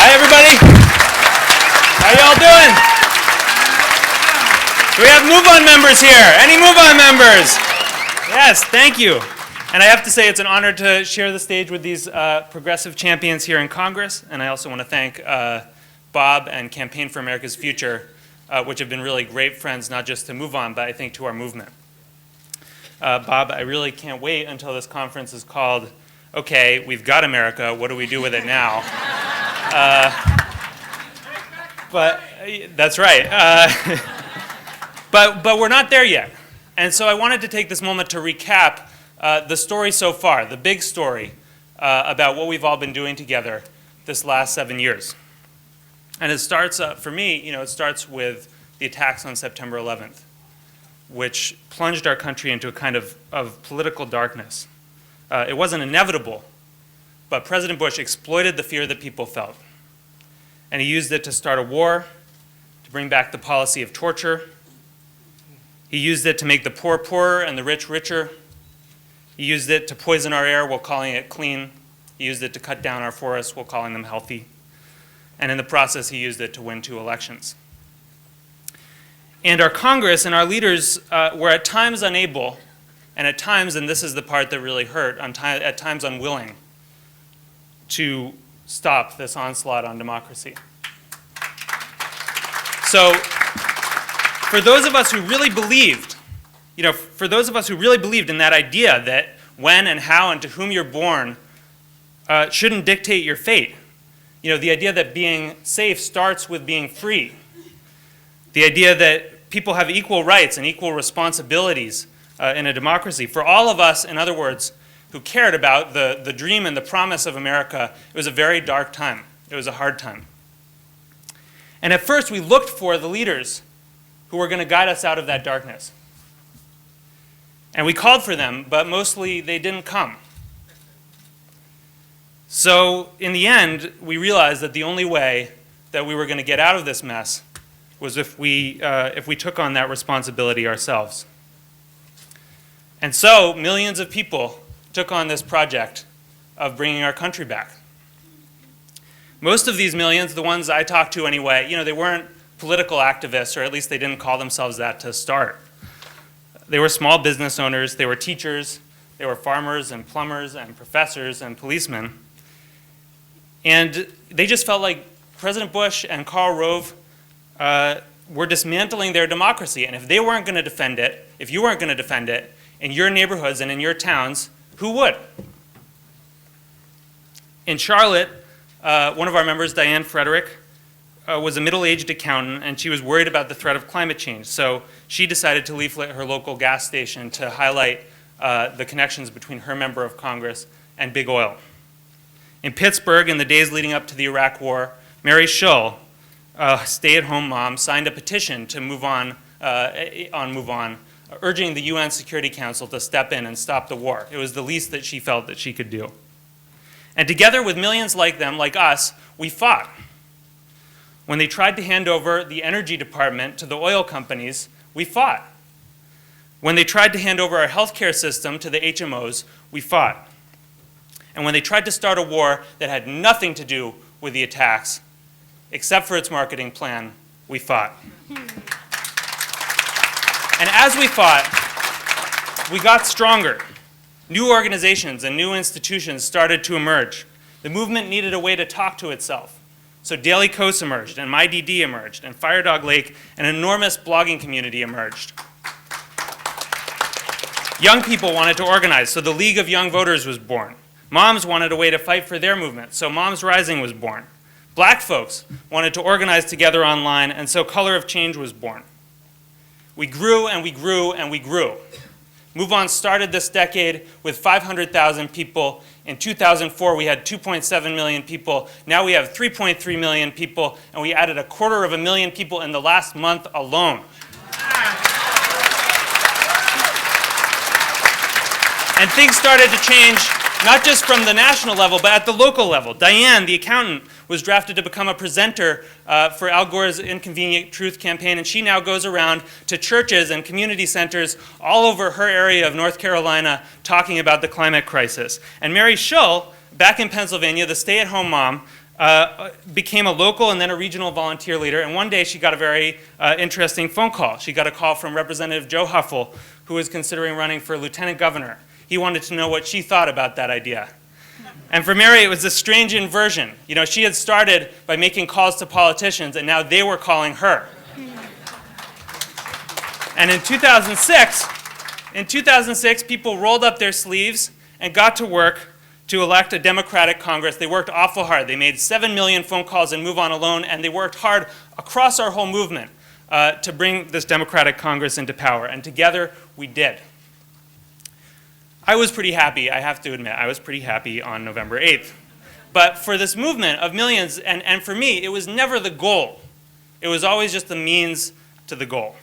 Hi, everybody. How y'all doing? Do we have Move On members here? Any Move On members? Yes, thank you. And I have to say it's an honor to share the stage with these progressive champions here in Congress. And I also want to thank Bob and Campaign for America's Future, which have been really great friends, not just to Move On, but I think to our movement. Bob, I really can't wait until this conference is called, okay, we've got America, what do we do with it now? But that's right. But we're not there yet. And so I wanted to take this moment to recap the story so far, the big story about what we've all been doing together this last 7 years. And it starts, for me, it starts with the attacks on September 11th, which plunged our country into a kind of political darkness. It wasn't inevitable, but President Bush exploited the fear that people felt. And he used it to start a war, to bring back the policy of torture. He used it to make the poor poorer and the rich richer. He used it to poison our air while calling it clean. He used it to cut down our forests while calling them healthy. And in the process, he used it to win 2 elections. And our Congress and our leaders were at times unable, and at times, and this is the part that really hurt, at times unwilling to stop this onslaught on democracy. So for those of us who really believed, for those of us who really believed in that idea that when and how and to whom you're born shouldn't dictate your fate, the idea that being safe starts with being free, the idea that people have equal rights and equal responsibilities in a democracy. For all of us, in other words, who cared about the dream and the promise of America, it was a very dark time. It was a hard time. And at first, we looked for the leaders who were going to guide us out of that darkness. And we called for them, but mostly they didn't come. So in the end, we realized that the only way that we were going to get out of this mess was if we took on that responsibility ourselves. And so millions of people took on this project of bringing our country back. Most of these millions, the ones I talked to anyway, they weren't political activists, or at least they didn't call themselves that to start. They were small business owners, they were teachers, they were farmers and plumbers and professors and policemen. And they just felt like President Bush and Karl Rove were dismantling their democracy. And if they weren't going to defend it, if you weren't going to defend it in your neighborhoods and in your towns, who would? In Charlotte, one of our members, Diane Frederick, was a middle-aged accountant, and she was worried about the threat of climate change. So she decided to leaflet her local gas station to highlight the connections between her member of Congress and big oil. In Pittsburgh, in the days leading up to the Iraq War, Mary Shull, a stay-at-home mom, signed a petition to Move On, urging the UN Security Council to step in and stop the war. It was the least that she felt that she could do. And together with millions like them, like us, we fought. When they tried to hand over the energy department to the oil companies, we fought. When they tried to hand over our healthcare system to the HMOs, we fought. And when they tried to start a war that had nothing to do with the attacks, except for its marketing plan, we fought. And as we fought, we got stronger. New organizations and new institutions started to emerge. The movement needed a way to talk to itself. So Daily Kos emerged, and MyDD emerged, and Firedog Lake, an enormous blogging community emerged. Young people wanted to organize, so the League of Young Voters was born. Moms wanted a way to fight for their movement, so Moms Rising was born. Black folks wanted to organize together online, and so Color of Change was born. We grew and we grew and we grew. Move On started this decade with 500,000 people. In 2004, we had 2.7 million people. Now we have 3.3 million people, and we added 250,000 people in the last month alone. And things started to change, not just from the national level, but at the local level. Diane, the accountant, was drafted to become a presenter for Al Gore's Inconvenient Truth campaign, and she now goes around to churches and community centers all over her area of North Carolina talking about the climate crisis. And Mary Shull, back in Pennsylvania, the stay-at-home mom, became a local and then a regional volunteer leader. And one day she got a very interesting phone call. She got a call from Representative Joe Huffle, who was considering running for lieutenant governor. He wanted to know what she thought about that idea. And for Mary, it was a strange inversion. You know, she had started by making calls to politicians, and now they were calling her. And in 2006, people rolled up their sleeves and got to work to elect a Democratic Congress. They worked awful hard. They made 7 million phone calls in Move On Alone, and they worked hard across our whole movement to bring this Democratic Congress into power. And together, we did. I was pretty happy, I have to admit. I was pretty happy on November 8th. But for this movement of millions, and for me, it was never the goal. It was always just the means to the goal.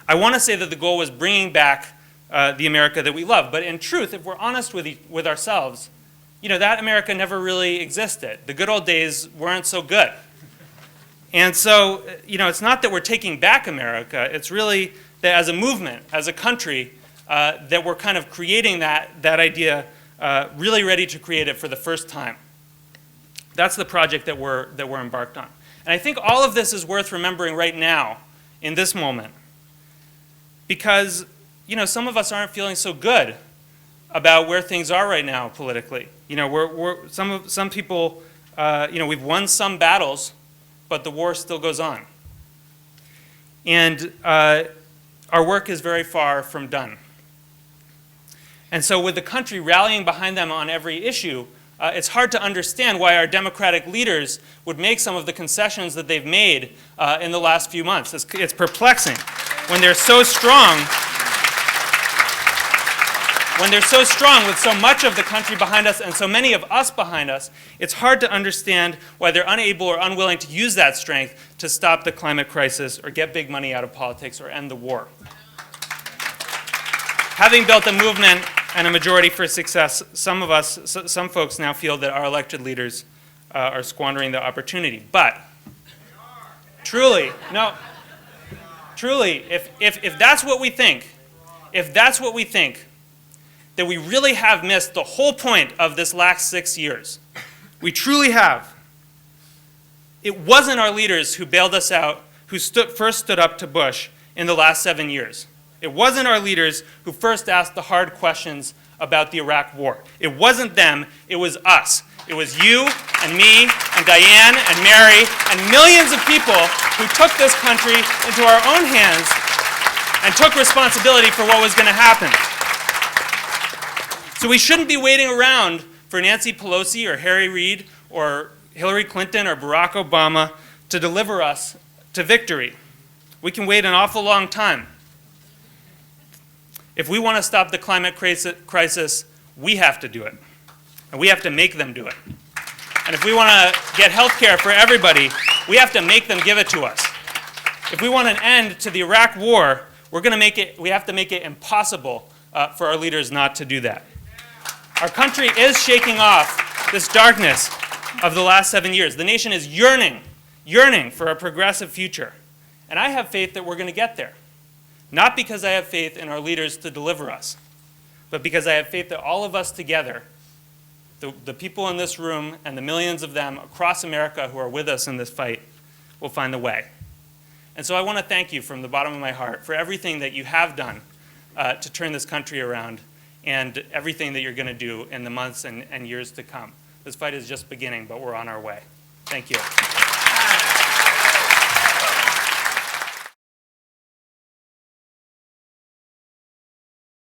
I want to say that the goal was bringing back the America that we love. But in truth, if we're honest with ourselves, you know, that America never really existed. The good old days weren't so good. And so, you know, it's not that we're taking back America. It's really that as a movement, as a country, that we're kind of creating that idea, really ready to create it for the first time. That's the project that we're embarked on. And I think all of this is worth remembering right now, in this moment, because, you know, some of us aren't feeling so good about where things are right now politically. You know, some people, you know, we've won some battles, but the war still goes on. And our work is very far from done. And so with the country rallying behind them on every issue, it's hard to understand why our Democratic leaders would make some of the concessions that they've made in the last few months. It's perplexing. When they're so strong, with so much of the country behind us and so many of us behind us, it's hard to understand why they're unable or unwilling to use that strength to stop the climate crisis or get big money out of politics or end the war. Having built a movement and a majority for success, some folks now feel that our elected leaders are squandering the opportunity. But truly, if that's what we think, that we really have missed the whole point of this last 6 years. We truly have. It wasn't our leaders who bailed us out, who first stood up to Bush in the last 7 years. It wasn't our leaders who first asked the hard questions about the Iraq War. It wasn't them, it was us. It was you and me and Diane and Mary and millions of people who took this country into our own hands and took responsibility for what was going to happen. So we shouldn't be waiting around for Nancy Pelosi or Harry Reid or Hillary Clinton or Barack Obama to deliver us to victory. We can wait an awful long time. If we want to stop the climate crisis, we have to do it. And we have to make them do it. And if we want to get health care for everybody, we have to make them give it to us. If we want an end to the Iraq War, we have to make it impossible for our leaders not to do that. Our country is shaking off this darkness of the last 7 years. The nation is yearning for a progressive future. And I have faith that we're going to get there. Not because I have faith in our leaders to deliver us, but because I have faith that all of us together, the people in this room and the millions of them across America who are with us in this fight, will find the way. And so I want to thank you from the bottom of my heart for everything that you have done to turn this country around and everything that you're going to do in the months and years to come. This fight is just beginning, but we're on our way. Thank you.